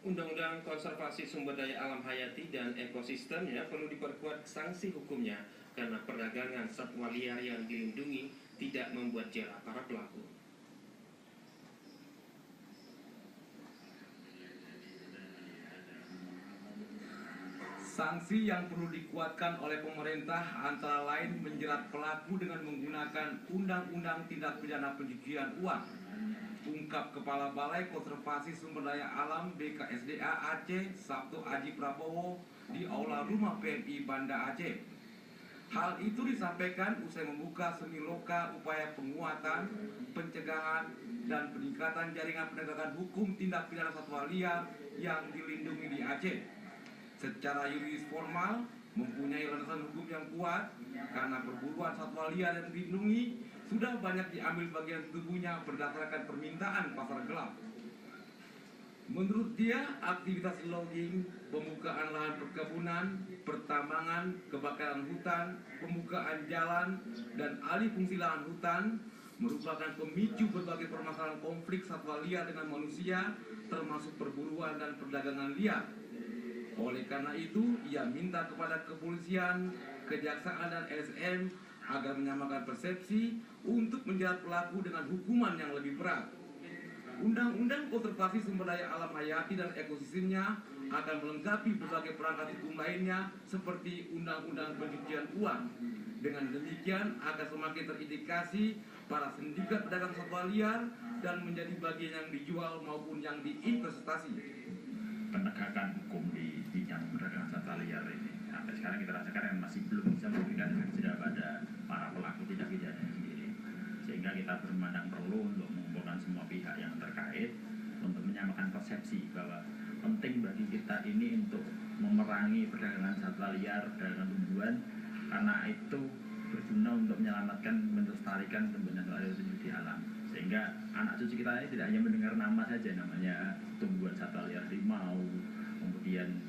Undang-undang Konservasi Sumber Daya Alam Hayati dan Ekosistemnya perlu diperkuat sanksi hukumnya karena perdagangan satwa liar yang dilindungi tidak membuat jera para pelaku. Sanksi yang perlu dikuatkan oleh pemerintah antara lain menjerat pelaku dengan menggunakan Undang-Undang Tindak Pidana Pencucian Uang, ungkap Kepala Balai Konservasi Sumber Daya Alam BKSDA Aceh Sabtu Aji Prabowo di Aula Rumah PMI Banda Aceh. Hal itu disampaikan usai membuka semiloka upaya penguatan, pencegahan, dan peningkatan jaringan penegakan hukum tindak pidana satwa liar yang dilindungi di Aceh. Secara yuridis formal mempunyai landasan hukum yang kuat karena perburuan satwa liar yang dilindungi sudah banyak diambil bagian tubuhnya berdasarkan permintaan pasar gelap. Menurut dia, aktivitas logging, pembukaan lahan perkebunan, pertambangan, kebakaran hutan, pembukaan jalan, dan alih fungsi lahan hutan merupakan pemicu berbagai permasalahan konflik satwa liar dengan manusia, termasuk perburuan dan perdagangan liar. Oleh karena itu, ia minta kepada kepolisian, kejaksaan, dan LSM agar menyamakan persepsi untuk menjerat pelaku dengan hukuman yang lebih berat. Undang-Undang Konservasi Sumber Daya Alam Hayati dan Ekosistemnya akan melengkapi berbagai perangkat hukum lainnya seperti Undang-Undang Pencucian Uang. Dengan demikian akan semakin terindikasi para sindikat pedagang satwa liar dan menjadi bagian yang dijual maupun yang diinvestasi. Penegakan hukum di bidang perdagangan satwa liar ini sampai sekarang kita rasakan masih belum bisa memberikan efek jerah pada para pelaku tindak pidana sendiri, sehingga kita bermandang perlu untuk mengumpulkan semua pihak yang terkait untuk menyamakan persepsi bahwa penting bagi kita ini untuk memerangi perdagangan satwa liar, perdagangan tumbuhan, karena itu berguna untuk menyelamatkan, melestarikan tumbuhan satwa liar itu di alam, sehingga anak cucu kita ini tidak hanya mendengar nama saja, namanya tumbuhan satwa liar harimau, kemudian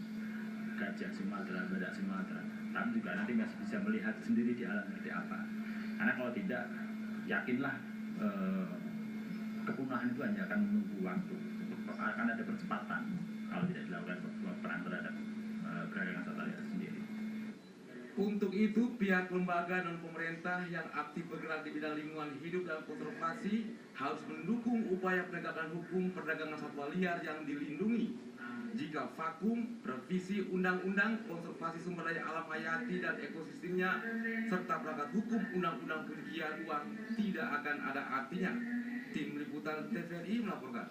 gajah Sumatera, badak Sumatera, tapi juga nanti masih bisa melihat sendiri di alam seperti apa. Karena kalau tidak, yakinlah kepunahan itu hanya akan menunggu waktu, akan ada percepatan kalau tidak dilakukan perang terhadap perdagangan satwa liar sendiri. Untuk itu, pihak lembaga dan pemerintah yang aktif bergerak di bidang lingkungan hidup dan konservasi harus mendukung upaya penegakan hukum perdagangan satwa liar yang dilindungi. Jika vakum, revisi Undang-Undang Konservasi Sumber Daya Alam Hayati dan Ekosistemnya serta perangkat hukum Undang-Undang Pencucian Uang tidak akan ada artinya. Tim Liputan TVRI melaporkan.